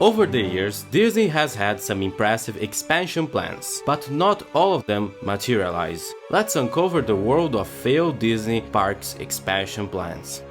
Over the years, Disney has had some impressive expansion plans, but not all of them materialize. Let's uncover the world of failed Disney parks expansion plans.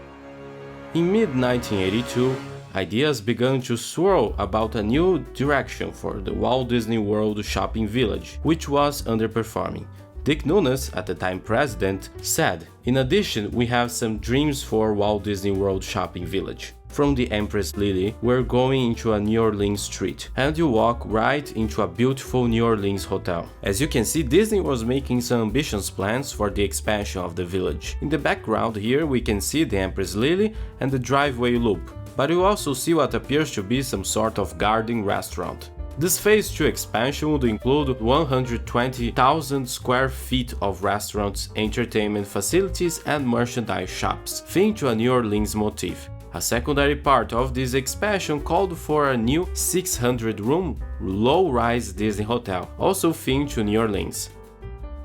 In mid-1982, ideas began to swirl about a new direction for the Walt Disney World Shopping Village, which was underperforming. Dick Nunes, at the time president, said, "In addition, we have some dreams for Walt Disney World Shopping Village. From the Empress Lily, we're going into a New Orleans street, and you walk right into a beautiful New Orleans hotel." As you can see, Disney was making some ambitious plans for the expansion of the village. In the background here, we can see the Empress Lily and the driveway loop, but you also see what appears to be some sort of garden restaurant. This Phase 2 expansion would include 120,000 square feet of restaurants, entertainment facilities, and merchandise shops, themed to a New Orleans motif. A secondary part of this expansion called for a new 600-room, low-rise Disney hotel, also themed to New Orleans.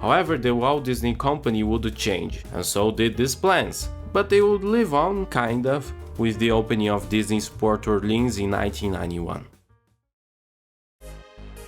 However, the Walt Disney Company would change, and so did these plans, but they would live on, kind of, with the opening of Disney's Port Orleans in 1991.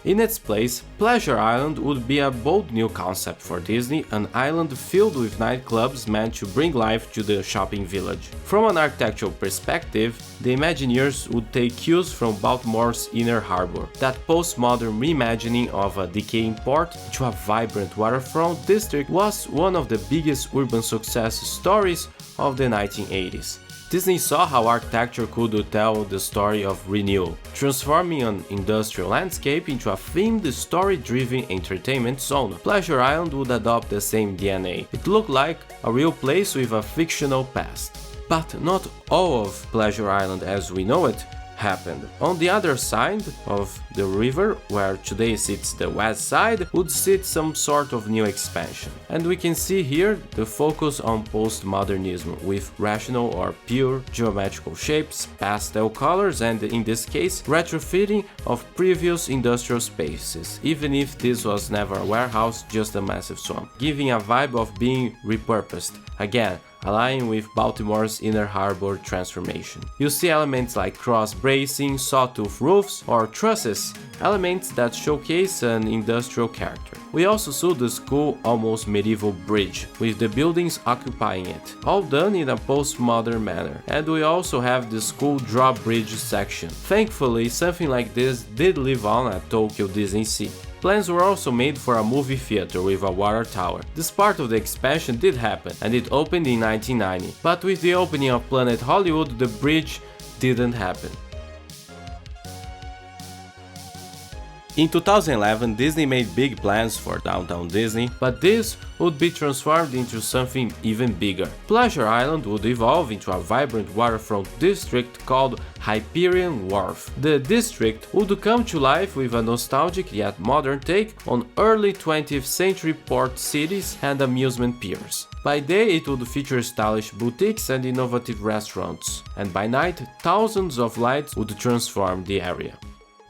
In its place, Pleasure Island would be a bold new concept for Disney, an island filled with nightclubs meant to bring life to the shopping village. From an architectural perspective, the Imagineers would take cues from Baltimore's Inner Harbor, that postmodern reimagining of a decaying port to a vibrant waterfront district was one of the biggest urban success stories of the 1980s. Disney saw how architecture could tell the story of renewal, transforming an industrial landscape into a themed, story-driven entertainment zone. Pleasure Island would adopt the same DNA. It looked like a real place with a fictional past. But not all of Pleasure Island as we know it happened. On the other side of the river, where today sits the west side, would sit some sort of new expansion. And we can see here the focus on postmodernism with rational or pure geometrical shapes, pastel colors, and in this case, retrofitting of previous industrial spaces, even if this was never a warehouse, just a massive swamp, giving a vibe of being repurposed. Again, aligning with Baltimore's Inner Harbor transformation. You see elements like cross-bracing, sawtooth roofs, or trusses, elements that showcase an industrial character. We also saw the cool, almost medieval bridge, with the buildings occupying it, all done in a postmodern manner. And we also have this cool drawbridge section. Thankfully, something like this did live on at Tokyo Disney Sea. Plans were also made for a movie theater with a water tower. This part of the expansion did happen, and it opened in 1990. But with the opening of Planet Hollywood, the bridge didn't happen. In 2011, Disney made big plans for Downtown Disney, but this would be transformed into something even bigger. Pleasure Island would evolve into a vibrant waterfront district called Hyperion Wharf. The district would come to life with a nostalgic yet modern take on early 20th century port cities and amusement piers. By day, it would feature stylish boutiques and innovative restaurants, and by night, thousands of lights would transform the area.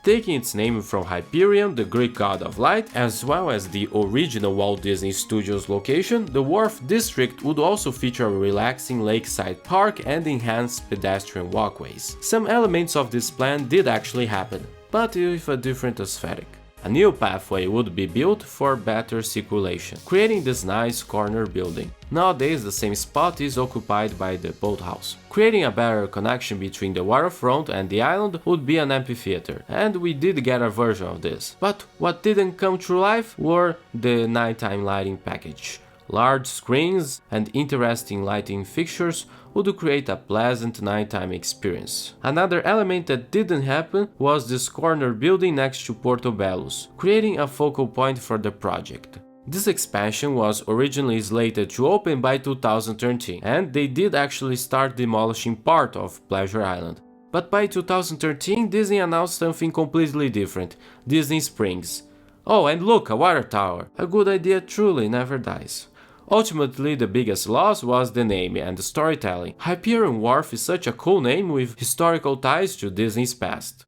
Taking its name from Hyperion, the Greek god of light, as well as the original Walt Disney Studios location, the Wharf District would also feature a relaxing lakeside park and enhanced pedestrian walkways. Some elements of this plan did actually happen, but with a different aesthetic. A new pathway would be built for better circulation, creating this nice corner building. Nowadays, the same spot is occupied by the boathouse. Creating a better connection between the waterfront and the island would be an amphitheater, and we did get a version of this. But what didn't come to life were the nighttime lighting package. Large screens and interesting lighting fixtures would create a pleasant nighttime experience. Another element that didn't happen was this corner building next to Portobello's, creating a focal point for the project. This expansion was originally slated to open by 2013, and they did actually start demolishing part of Pleasure Island. But by 2013, Disney announced something completely different: Disney Springs. Oh, and look, a water tower! A good idea truly never dies. Ultimately, the biggest loss was the name and the storytelling. Hyperion Wharf is such a cool name with historical ties to Disney's past.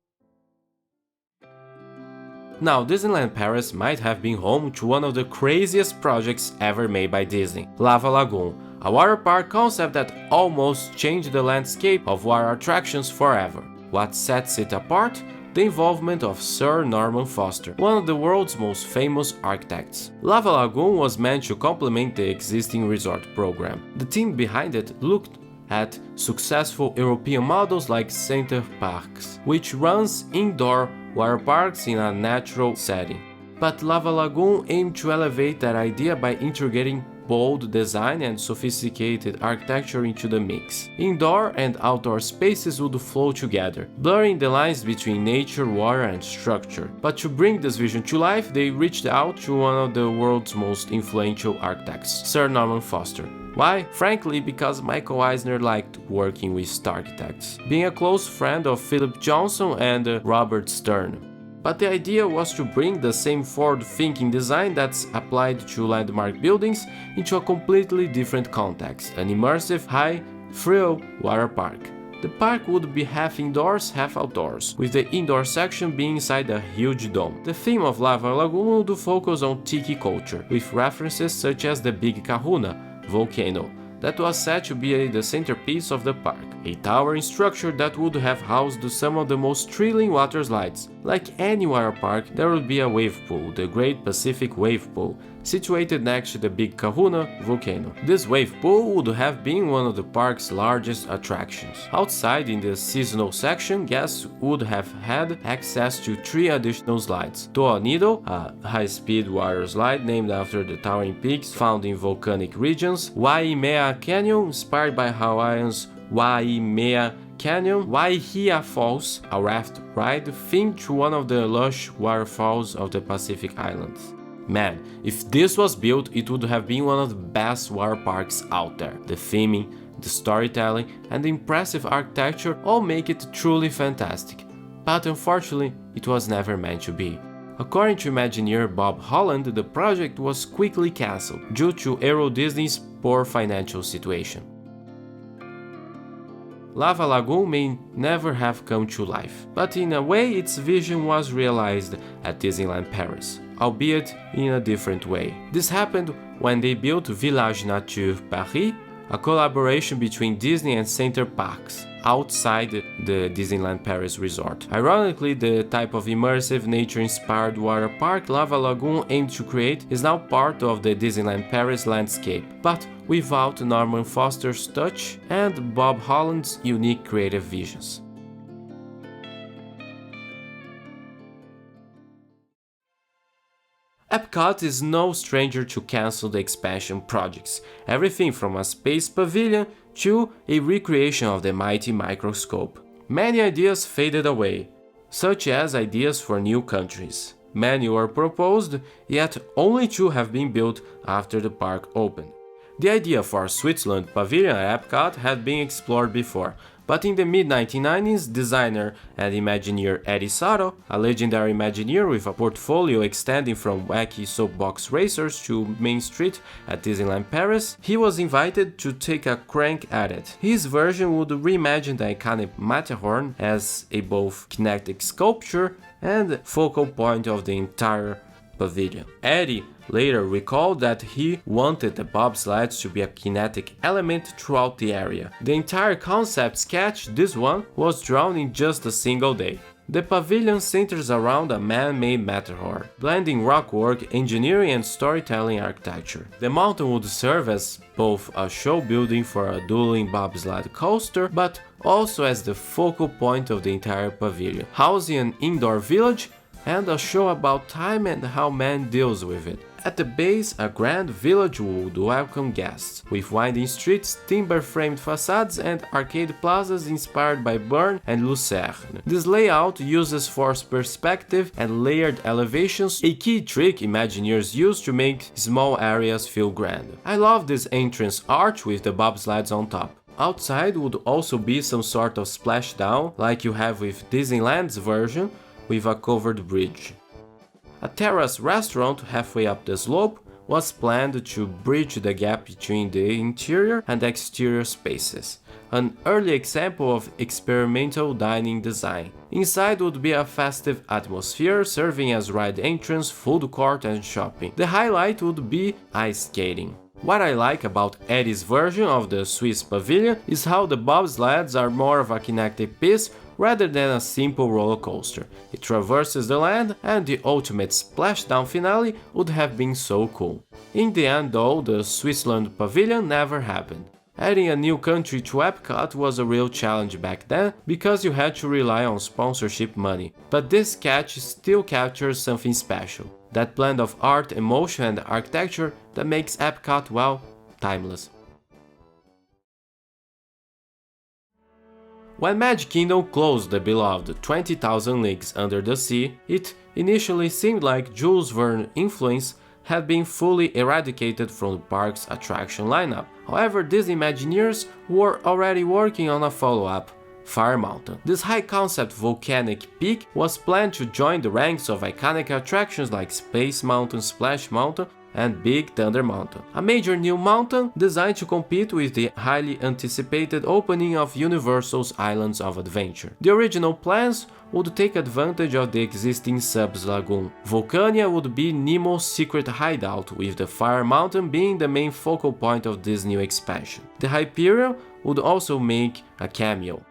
Now, Disneyland Paris might have been home to one of the craziest projects ever made by Disney, Lava Lagoon, a water park concept that almost changed the landscape of water attractions forever. What sets it apart? the involvement of Sir Norman Foster, one of the world's most famous architects. Lava Lagoon was meant to complement the existing resort program. The team behind it looked at successful European models like Center Parcs, which runs indoor water parks in a natural setting. But Lava Lagoon aimed to elevate that idea by integrating bold design and sophisticated architecture into the mix. Indoor and outdoor spaces would flow together, blurring the lines between nature, water, and structure. But to bring this vision to life, they reached out to one of the world's most influential architects, Sir Norman Foster. Why? Frankly, because Michael Eisner liked working with star architects, being a close friend of Philip Johnson and Robert Stern. But the idea was to bring the same forward-thinking design that's applied to landmark buildings into a completely different context, an immersive, high-thrill water park. The park would be half indoors, half outdoors, with the indoor section being inside a huge dome. The theme of Lava Lagoon would focus on tiki culture, with references such as the Big Kahuna volcano, that was said to be the centerpiece of the park, a towering structure that would have housed some of the most thrilling water slides. Like any water park, there would be a wave pool, the Great Pacific Wave Pool, situated next to the Big Kahuna volcano. This wave pool would have been one of the park's largest attractions. Outside in the seasonal section, guests would have had access to 3 additional slides. Toa Needle, a high-speed water slide named after the towering peaks found in volcanic regions, Waimea Canyon, inspired by Hawaiian's Waimea Canyon, Waihia Falls, a raft ride themed to one of the lush waterfalls of the Pacific Islands. Man, if this was built, it would have been one of the best water parks out there. The theming, the storytelling, and the impressive architecture all make it truly fantastic. But unfortunately, it was never meant to be. According to Imagineer Bob Holland, the project was quickly cancelled due to Euro Disney's poor financial situation. Lava Lagoon may never have come to life, but in a way its vision was realized at Disneyland Paris, albeit in a different way. This happened when they built Village Nature Paris, a collaboration between Disney and Center Parcs, outside the Disneyland Paris resort. Ironically, the type of immersive, nature-inspired water park Lava Lagoon aimed to create is now part of the Disneyland Paris landscape, but without Norman Foster's touch and Bob Holland's unique creative visions. Epcot is no stranger to cancelled expansion projects, everything from a space pavilion to a recreation of the mighty microscope. Many ideas faded away, such as ideas for new countries. Many were proposed, yet only 2 have been built after the park opened. The idea for a Switzerland pavilion at Epcot had been explored before, but in the mid-1990s, designer and Imagineer Eddie Sato, a legendary Imagineer with a portfolio extending from wacky soapbox racers to Main Street at Disneyland Paris, he was invited to take a crank at it. His version would reimagine the iconic Matterhorn as a both kinetic sculpture and focal point of the entire pavilion. Eddie later recalled that he wanted the bobsleds to be a kinetic element throughout the area. The entire concept sketch, this one, was drawn in just a single day. The pavilion centers around a man-made Matterhorn, blending rockwork, engineering and storytelling architecture. The mountain would serve as both a show building for a dueling bobsled coaster, but also as the focal point of the entire pavilion, housing an indoor village and a show about time and how man deals with it. At the base, a grand village would welcome guests, with winding streets, timber-framed facades, and arcade plazas inspired by Bern and Lucerne. This layout uses forced perspective and layered elevations, a key trick Imagineers use to make small areas feel grand. I love this entrance arch with the bobsleds on top. Outside would also be some sort of splashdown, like you have with Disneyland's version, with a covered bridge. A terrace restaurant halfway up the slope was planned to bridge the gap between the interior and exterior spaces, an early example of experimental dining design. Inside would be a festive atmosphere, serving as ride entrance, food court and shopping. The highlight would be ice skating. What I like about Eddie's version of the Swiss Pavilion is how the bobsleds are more of a kinetic piece rather than a simple roller coaster. It traverses the land, and the ultimate splashdown finale would have been so cool. In the end though, the Switzerland Pavilion never happened. Adding a new country to Epcot was a real challenge back then because you had to rely on sponsorship money, but this sketch still captures something special. That blend of art, emotion and architecture that makes Epcot, well, timeless. When Magic Kingdom closed the beloved 20,000 Leagues Under the Sea, it initially seemed like Jules Verne's influence had been fully eradicated from the park's attraction lineup. However, Disney Imagineers were already working on a follow-up, Fire Mountain. This high-concept volcanic peak was planned to join the ranks of iconic attractions like Space Mountain, Splash Mountain, and Big Thunder Mountain, a major new mountain designed to compete with the highly anticipated opening of Universal's Islands of Adventure. The original plans would take advantage of the existing Subs Lagoon. Volcania would be Nemo's secret hideout, with the Fire Mountain being the main focal point of this new expansion. The Hyperion would also make a cameo.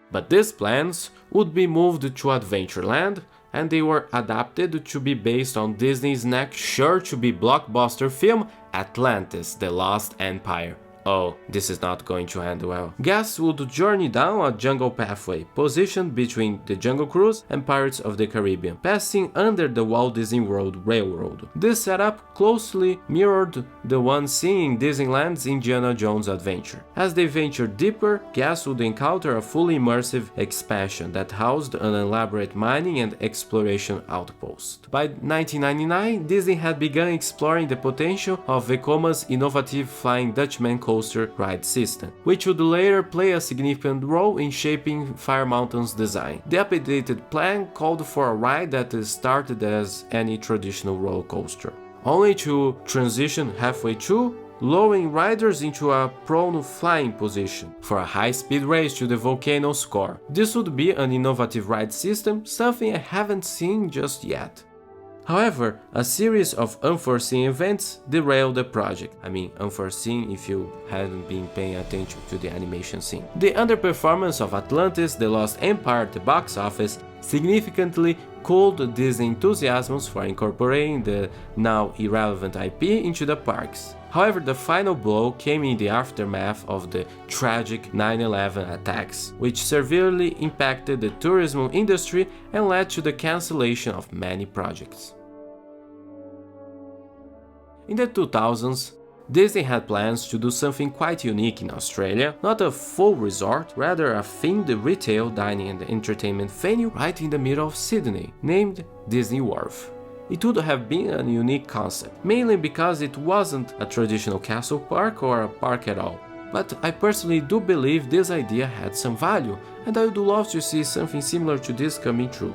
But these plans would be moved to Adventureland, and they were adapted to be based on Disney's next sure-to-be blockbuster film, Atlantis: The Lost Empire. Oh, this is not going to end well. Guests would journey down a jungle pathway, positioned between the Jungle Cruise and Pirates of the Caribbean, passing under the Walt Disney World Railroad. This setup closely mirrored the one seen in Disneyland's Indiana Jones Adventure. As they ventured deeper, guests would encounter a fully immersive expansion that housed an elaborate mining and exploration outpost. By 1999, Disney had begun exploring the potential of Vekoma's innovative Flying Dutchman coaster ride system, which would later play a significant role in shaping Fire Mountain's design. The updated plan called for a ride that started as any traditional roller coaster, only to transition halfway through, lowering riders into a prone flying position for a high-speed race to the volcano's core. This would be an innovative ride system, something I haven't seen just yet. However, a series of unforeseen events derailed the project. I mean, unforeseen if you hadn't been paying attention to the animation scene. The underperformance of Atlantis: The Lost Empire at the box office significantly cooled Disney enthusiasms for incorporating the now irrelevant IP into the parks. However, the final blow came in the aftermath of the tragic 9/11 attacks, which severely impacted the tourism industry and led to the cancellation of many projects. In the 2000s, Disney had plans to do something quite unique in Australia, not a full resort, rather a themed retail, dining and entertainment venue right in the middle of Sydney, named Disney Wharf. It would have been a unique concept, mainly because it wasn't a traditional castle park or a park at all. But I personally do believe this idea had some value, and I would love to see something similar to this coming true.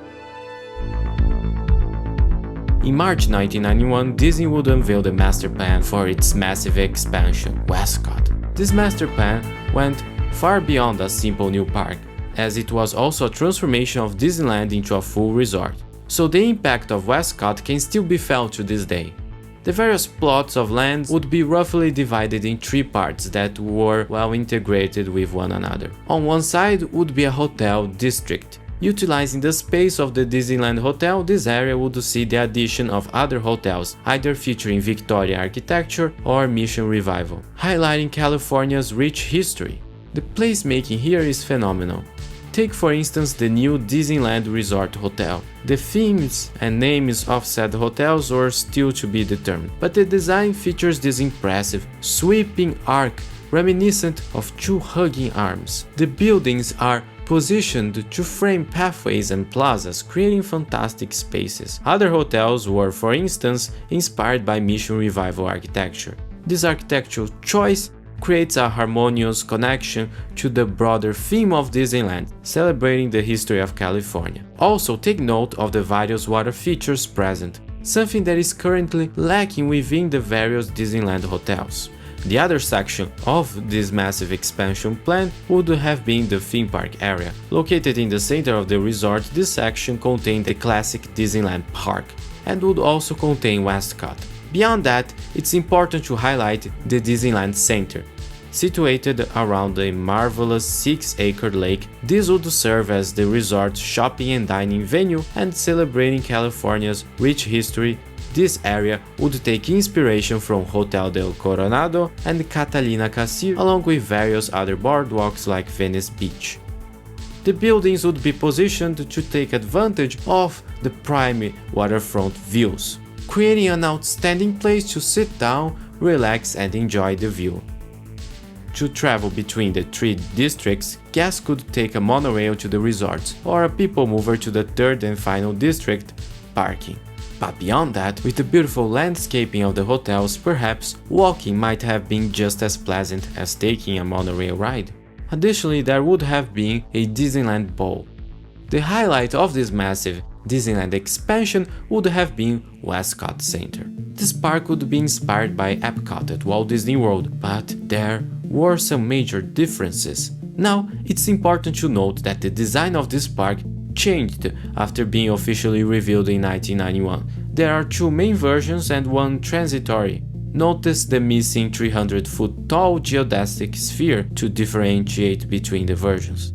In March 1991, Disney would unveil the master plan for its massive expansion, Westcot. This master plan went far beyond a simple new park, as it was also a transformation of Disneyland into a full resort. So the impact of Westcot can still be felt to this day. The various plots of land would be roughly divided in three parts that were well integrated with one another. On one side would be a hotel district. Utilizing the space of the Disneyland Hotel, this area would see the addition of other hotels, either featuring Victorian architecture or Mission Revival, highlighting California's rich history. The placemaking here is phenomenal. Take for instance the new Disneyland Resort Hotel. The themes and names of said hotels are still to be determined, but the design features this impressive, sweeping arc reminiscent of two hugging arms. The buildings are positioned to frame pathways and plazas, creating fantastic spaces. Other hotels were, for instance, inspired by Mission Revival architecture. This architectural choice creates a harmonious connection to the broader theme of Disneyland, celebrating the history of California. Also, take note of the various water features present, something that is currently lacking within the various Disneyland hotels. The other section of this massive expansion plan would have been the theme park area. Located in the center of the resort, this section contained the classic Disneyland Park and would also contain Westcot. Beyond that, it's important to highlight the Disneyland Center. Situated around a marvelous 6-acre lake, this would serve as the resort's shopping and dining venue, and celebrating California's rich history. This area would take inspiration from Hotel del Coronado and Catalina Castillo, along with various other boardwalks like Venice Beach. The buildings would be positioned to take advantage of the prime waterfront views, creating an outstanding place to sit down, relax, and enjoy the view. To travel between the three districts, guests could take a monorail to the resorts, or a people mover to the third and final district, parking. But beyond that, with the beautiful landscaping of the hotels, perhaps walking might have been just as pleasant as taking a monorail ride. Additionally, there would have been a Disneyland Bowl. The highlight of this massive Disneyland expansion would have been Westcot Center. This park would be inspired by Epcot at Walt Disney World, but there were some major differences. Now, it's important to note that the design of this park changed after being officially revealed in 1991. There are two main versions and one transitory. Notice the missing 300-foot tall geodesic sphere to differentiate between the versions.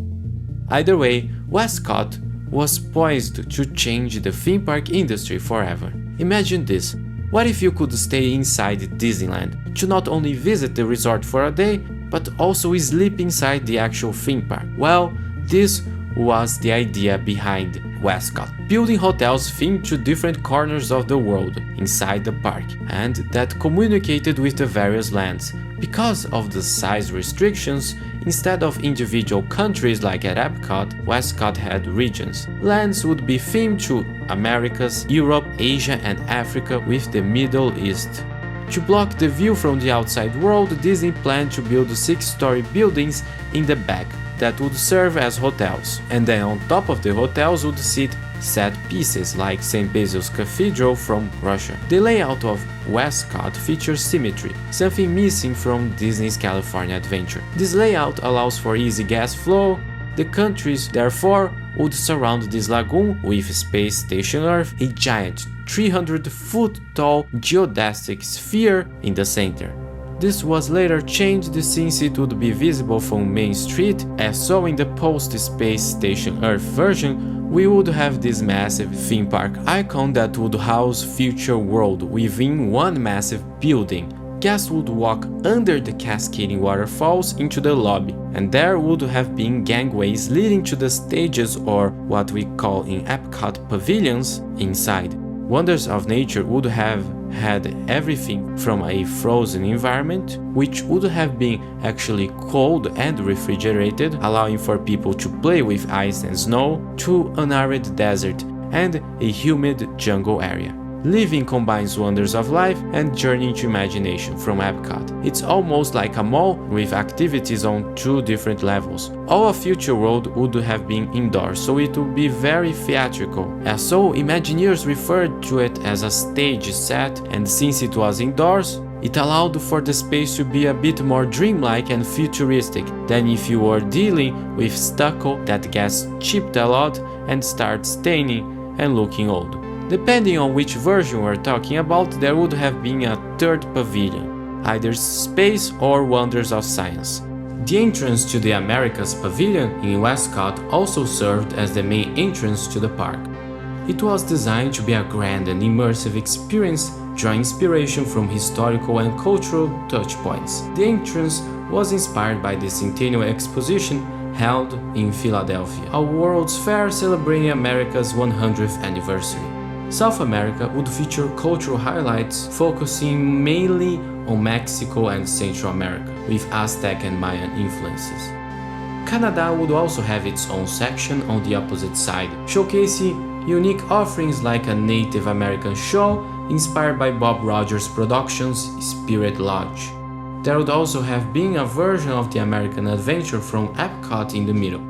Either way, Westcot was poised to change the theme park industry forever. Imagine this: what if you could stay inside Disneyland, to not only visit the resort for a day, but also sleep inside the actual theme park? Well, this was the idea behind Westcot, building hotels themed to different corners of the world inside the park, and that communicated with the various lands. Because of the size restrictions, instead of individual countries like at Epcot, Westcot had regions. Lands would be themed to Americas, Europe, Asia, and Africa, with the Middle East. To block the view from the outside world, Disney planned to build 6-story buildings in the back that would serve as hotels, and then on top of the hotels would sit set pieces like St. Basil's Cathedral from Russia. The layout of Westcot features symmetry, something missing from Disney's California Adventure. This layout allows for easy gas flow. The countries, therefore, would surround this lagoon with Space Station Earth, a giant 300-foot tall geodesic sphere in the center. This was later changed since it would be visible from Main Street, as so in the post-Space Station Earth version, we would have this massive theme park icon that would house Future World within one massive building. Guests would walk under the cascading waterfalls into the lobby, and there would have been gangways leading to the stages, or what we call in Epcot pavilions, inside. Wonders of Nature would have had everything from a frozen environment, which would have been actually cold and refrigerated, allowing for people to play with ice and snow, to an arid desert and a humid jungle area. Living combines wonders of life and journey into imagination from Epcot. It's almost like a mall with activities on two different levels. All of Future World would have been indoors, so it would be very theatrical. As so, Imagineers referred to it as a stage set, and since it was indoors, it allowed for the space to be a bit more dreamlike and futuristic than if you were dealing with stucco that gets chipped a lot and starts staining and looking old. Depending on which version we're talking about, there would have been a third pavilion, either Space or Wonders of Science. The entrance to the Americas Pavilion in Westcot also served as the main entrance to the park. It was designed to be a grand and immersive experience, drawing inspiration from historical and cultural touchpoints. The entrance was inspired by the Centennial Exposition held in Philadelphia, a World's Fair celebrating America's 100th anniversary. South America would feature cultural highlights focusing mainly on Mexico and Central America, with Aztec and Mayan influences. Canada would also have its own section on the opposite side, showcasing unique offerings like a Native American show inspired by Bob Rogers Productions' Spirit Lodge. There would also have been a version of the American Adventure from Epcot in the middle.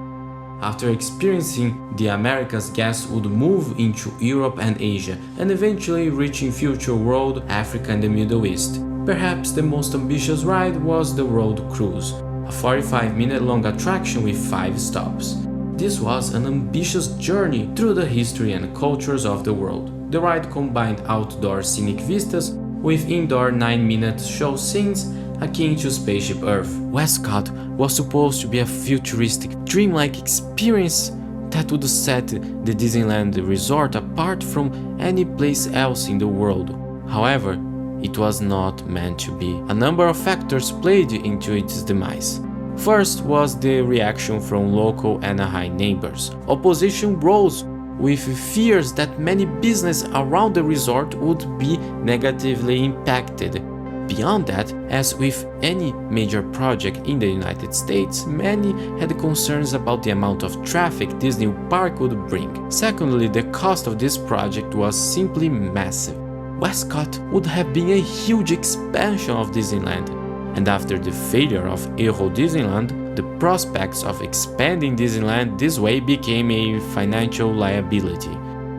After experiencing the Americas, guests would move into Europe and Asia, and eventually reaching Future World, Africa and the Middle East. Perhaps the most ambitious ride was the Road Cruise, a 45-minute long attraction with 5 stops. This was an ambitious journey through the history and cultures of the world. The ride combined outdoor scenic vistas with indoor 9-minute show scenes, akin to Spaceship Earth. Westcot was supposed to be a futuristic, dreamlike experience that would set the Disneyland resort apart from any place else in the world. However, it was not meant to be. A number of factors played into its demise. First was the reaction from local Anaheim neighbors. Opposition rose with fears that many businesses around the resort would be negatively impacted. Beyond that, as with any major project in the United States, many had concerns about the amount of traffic Disney Park would bring. Secondly, the cost of this project was simply massive. Westcot would have been a huge expansion of Disneyland, and after the failure of Euro Disneyland, the prospects of expanding Disneyland this way became a financial liability,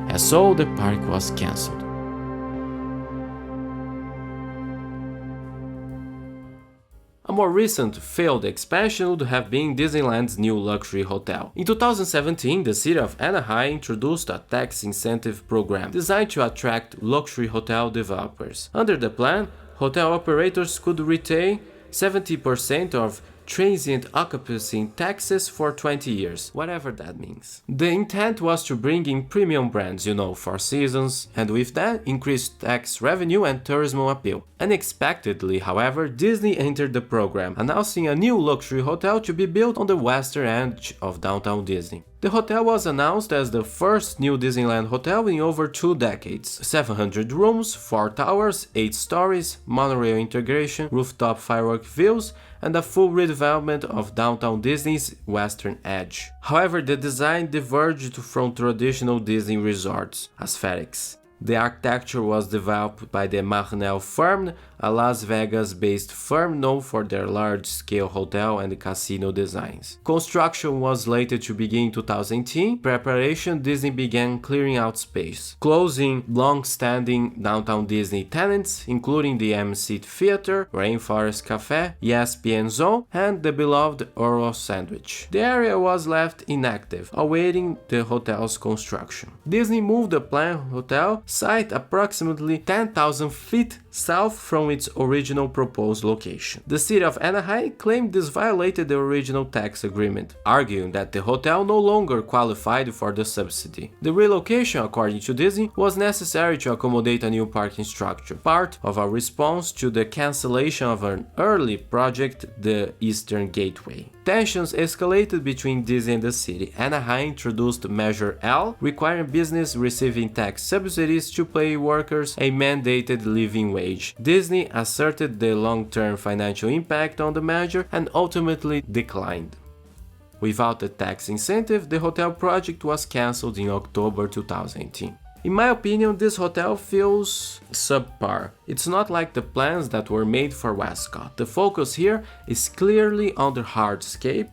and so the park was cancelled. A more recent failed expansion would have been Disneyland's new luxury hotel. In 2017, the city of Anaheim introduced a tax incentive program designed to attract luxury hotel developers. Under the plan, hotel operators could retain 70% of transient occupancy taxes for 20 years, whatever that means. The intent was to bring in premium brands, Four Seasons, and with that, increase tax revenue and tourism appeal. Unexpectedly, however, Disney entered the program, announcing a new luxury hotel to be built on the western edge of downtown Disney. The hotel was announced as the first new Disneyland hotel in over 2 decades. 700 rooms, 4 towers, 8 stories, monorail integration, rooftop firework views, and a full redevelopment of downtown Disney's western edge. However, the design diverged from traditional Disney resorts' aesthetics. The architecture was developed by the Marnell firm, a Las Vegas-based firm known for their large-scale hotel and casino designs. Construction was slated to begin in 2010. Preparation, Disney began clearing out space, closing long-standing downtown Disney tenants, including the MC Theater, Rainforest Cafe, ESPN Zone, and the beloved Oro Sandwich. The area was left inactive, awaiting the hotel's construction. Disney moved the planned hotel site approximately 10,000 feet south from its original proposed location. The city of Anaheim claimed this violated the original tax agreement, arguing that the hotel no longer qualified for the subsidy. The relocation, according to Disney, was necessary to accommodate a new parking structure, part of a response to the cancellation of an early project, the Eastern Gateway. Tensions escalated between Disney and the city. Anaheim introduced Measure L, requiring business receiving tax subsidies to pay workers a mandated living wage. Disney asserted the long-term financial impact on the measure and ultimately declined. Without the tax incentive, the hotel project was cancelled in October 2018. In my opinion, this hotel feels subpar. It's not like the plans that were made for Westcot. The focus here is clearly on the hardscape,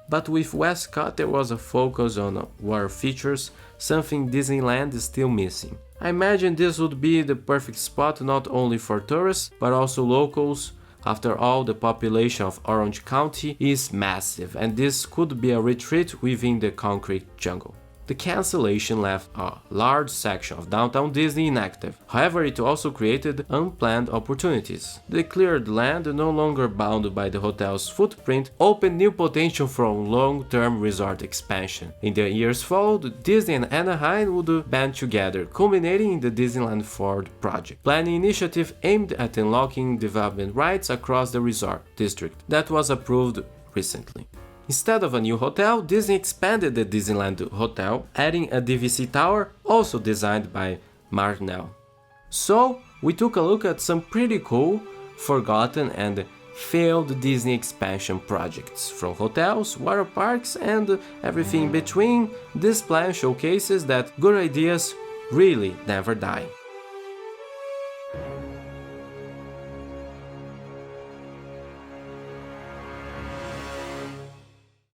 but with Westcot there was a focus on water features, something Disneyland is still missing. I imagine this would be the perfect spot not only for tourists, but also locals. After all, the population of Orange County is massive, and this could be a retreat within the concrete jungle. The cancellation left a large section of downtown Disney inactive. However, it also created unplanned opportunities. The cleared land, no longer bound by the hotel's footprint, opened new potential for long-term resort expansion. In the years followed, Disney and Anaheim would band together, culminating in the Disneyland Forward project, planning initiative aimed at unlocking development rights across the resort district that was approved recently. Instead of a new hotel, Disney expanded the Disneyland Hotel, adding a DVC tower, also designed by Marnell. So, we took a look at some pretty cool, forgotten and failed Disney expansion projects. From hotels, water parks and everything in between, this plan showcases that good ideas really never die.